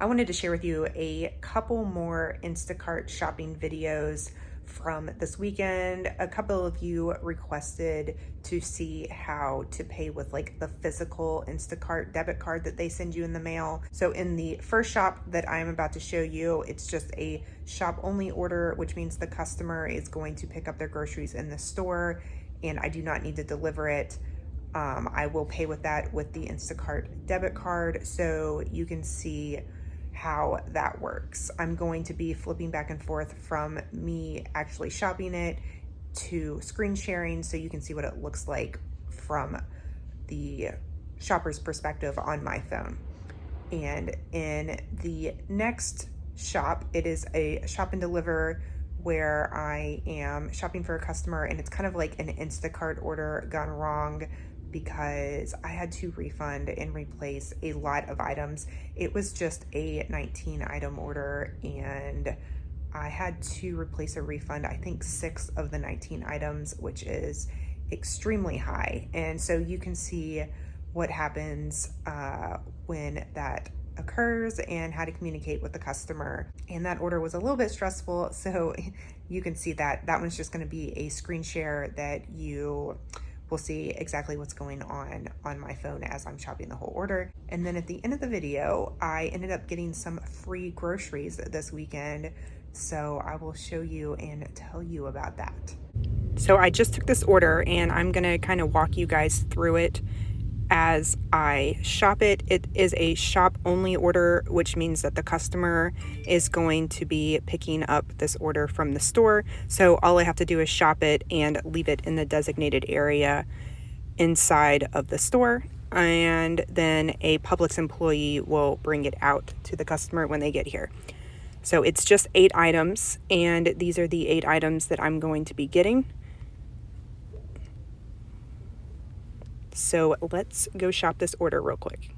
I wanted to share with you a couple more Instacart shopping videos from this weekend. A couple of you requested to see how to pay with like the physical Instacart debit card that they send you in the mail. So in the first shop that I'm about to show you, it's just a shop only order, which means the customer is going to pick up their groceries in the store and I do not need to deliver it. I will pay with that with the Instacart debit card, so you can see how that works. I'm going to be flipping back and forth from me actually shopping it to screen sharing so you can see what it looks like from the shopper's perspective on my phone. And in the next shop, it is a shop and deliver where I am shopping for a customer, and it's kind of like an Instacart order gone wrong because I had to refund and replace a lot of items. It was just a 19 item order and I had to replace a refund, I think 6 of the 19 items, which is extremely high. And so you can see what happens when that occurs and how to communicate with the customer. And that order was a little bit stressful, so you can see that that one's just going to be a screen share that you will see exactly what's going on my phone as I'm shopping the whole order. And then at the end of the video, I ended up getting some free groceries this weekend, so I will show you and tell you about that. So I just took this order and I'm gonna kind of walk you guys through it as I shop it. It is a shop only order, which means that the customer is going to be picking up this order from the store. So all I have to do is shop it and leave it in the designated area inside of the store. And then a Publix employee will bring it out to the customer when they get here. So it's just 8 items, and these are the 8 items that I'm going to be getting. So let's go shop this order real quick.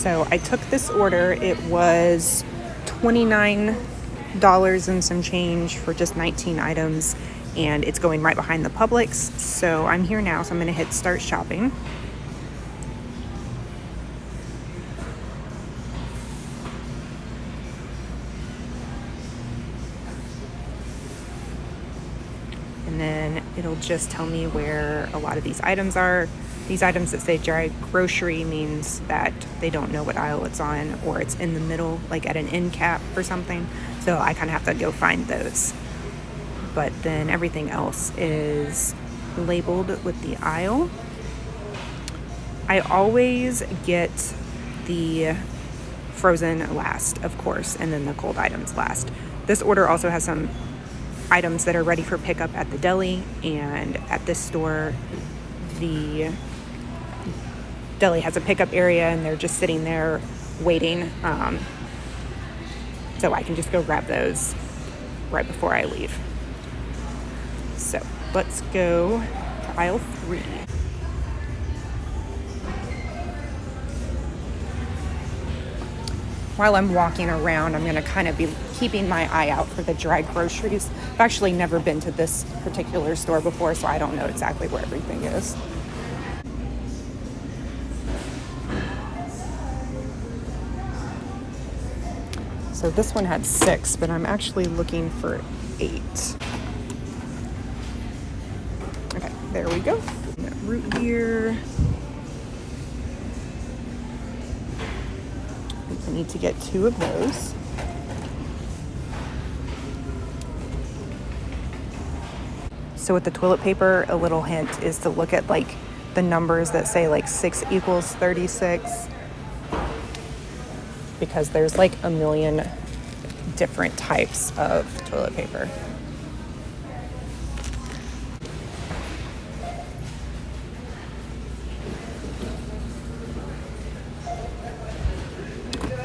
So I took this order. It was $29 and some change for just 19 items, and it's going right behind the Publix. So I'm here now, so I'm going to hit start shopping. And then it'll just tell me where a lot of these items are. These items that say dry grocery means that they don't know what aisle it's on, or it's in the middle, like at an end cap or something. So I kind of have to go find those. But then everything else is labeled with the aisle. I always get the frozen last, of course, and then the cold items last. This order also has some items that are ready for pickup at the deli, and at this store, the deli has a pickup area and they're just sitting there waiting. So I can just go grab those right before I leave. So let's go to aisle 3. While I'm walking around, I'm going to kind of be keeping my eye out for the dry groceries. I've actually never been to this particular store before, so I don't know exactly where everything is. So this one had 6, but I'm actually looking for 8. Okay, there we go. Root beer. I need to get 2 of those. So with the toilet paper, a little hint is to look at like the numbers that say like 6 equals 36, because there's like a million different types of toilet paper.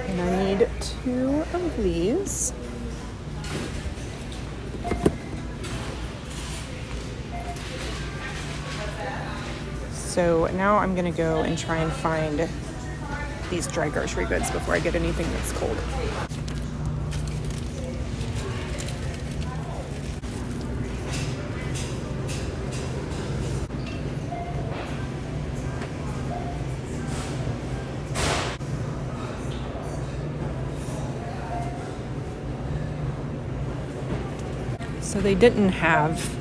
And I need 2 of these. So now I'm gonna go and try and find these dry grocery goods before I get anything that's cold. So they didn't have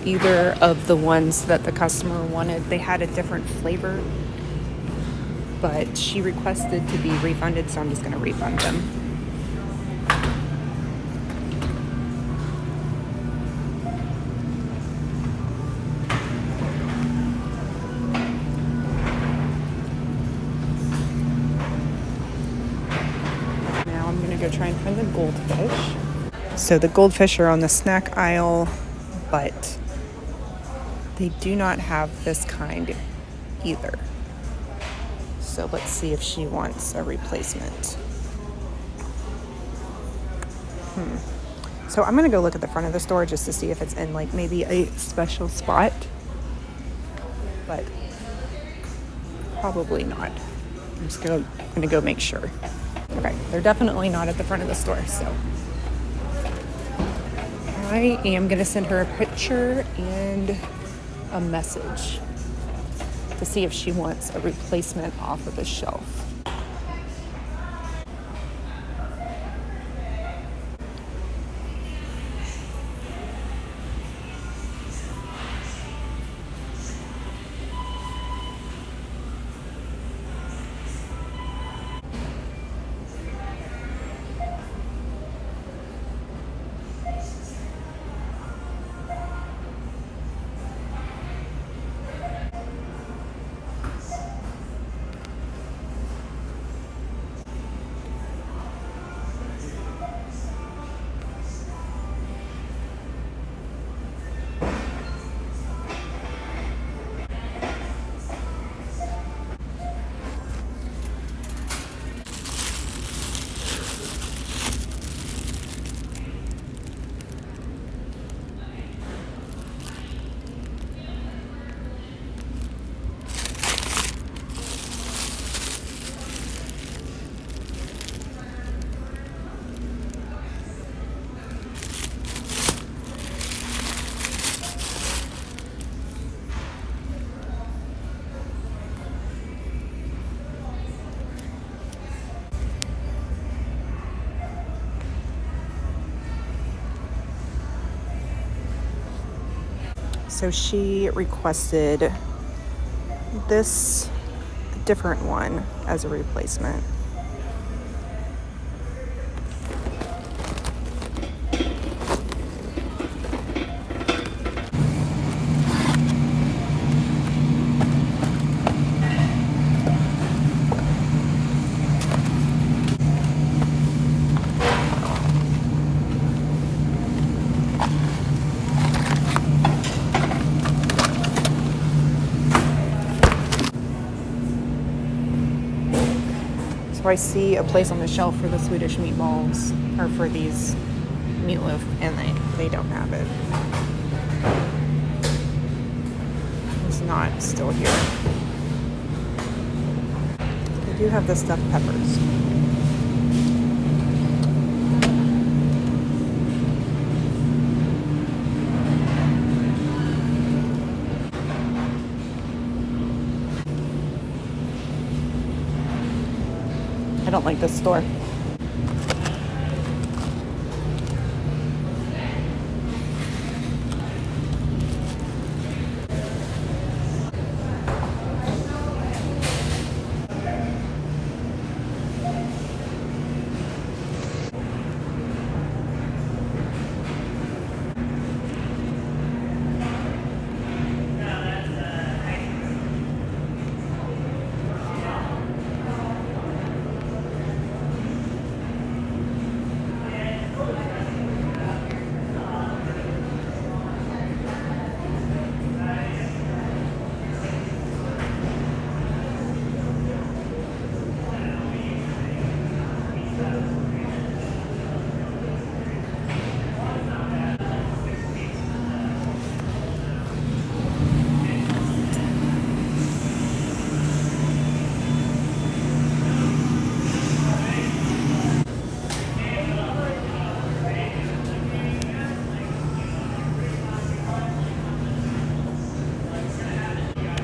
either of the ones that the customer wanted. They had a different flavor, but she requested to be refunded, so I'm just going to refund them. Now I'm going to go try and find the goldfish. So the goldfish are on the snack aisle, but they do not have this kind either. So let's see if she wants a replacement. So I'm gonna go look at the front of the store just to see if it's in like maybe a special spot, but probably not. I'm just gonna go make sure. Okay, they're definitely not at the front of the store, so I am gonna send her a picture and a message to see if she wants a replacement off of the shelf. So she requested this different one as a replacement. So I see a place on the shelf for the Swedish meatballs, or for these meatloaf, and they don't have it. It's not still here. They do have the stuffed peppers. I don't like this store.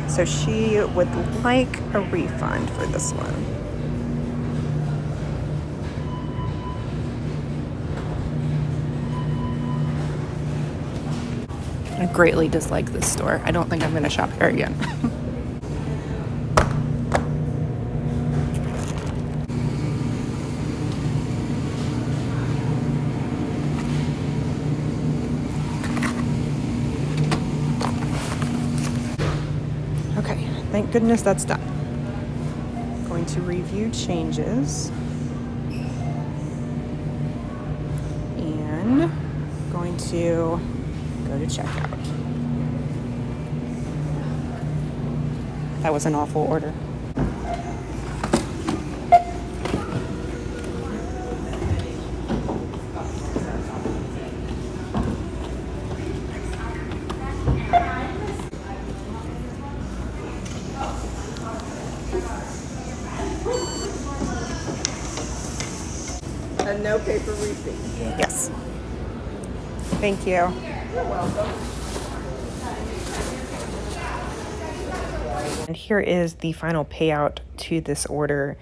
So she would like a refund for this one. I greatly dislike this store. I don't think I'm going to shop here again. Okay, thank goodness that's done. Going to review changes. And going to go to checkout. That was an awful order. And no paper receipt. Yes. Thank you. You're welcome. And here is the final payout to this order.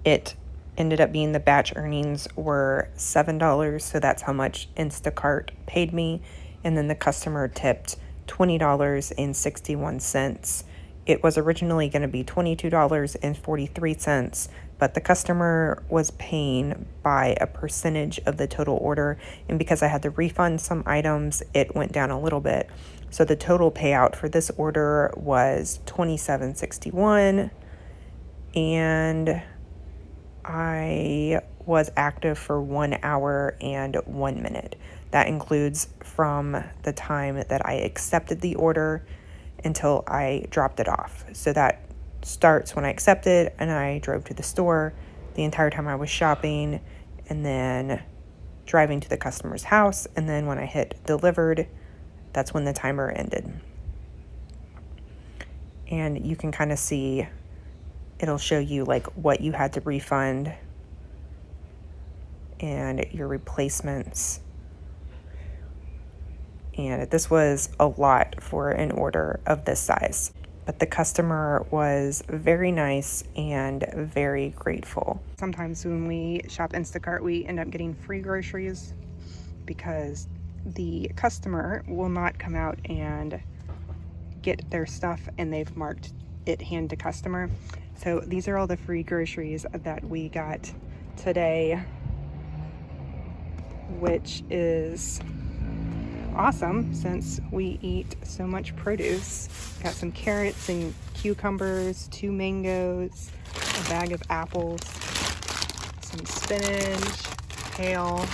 It ended up being the batch earnings were $7, so that's how much Instacart paid me. And then the customer tipped $20.61. It was originally going to be $22.43, but the customer was paying by a percentage of the total order. And because I had to refund some items, it went down a little bit. So the total payout for this order was $27.61, and I was active for 1 hour and 1 minute. That includes from the time that I accepted the order until I dropped it off. So that starts when I accepted and I drove to the store, the entire time I was shopping, and then driving to the customer's house. And then when I hit delivered, that's when the timer ended. And you can kind of see, it'll show you like what you had to refund and your replacements. And this was a lot for an order of this size. But the customer was very nice and very grateful. Sometimes when we shop Instacart, we end up getting free groceries because the customer will not come out and get their stuff and they've marked it hand to customer. So these are all the free groceries that we got today, which is awesome since we eat so much produce. Got some carrots and cucumbers, 2 mangoes, a bag of apples, some spinach, kale,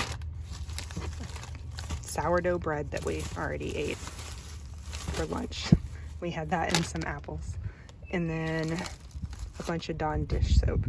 sourdough bread that we already ate for lunch. We had that and some apples, and then a bunch of Dawn dish soap.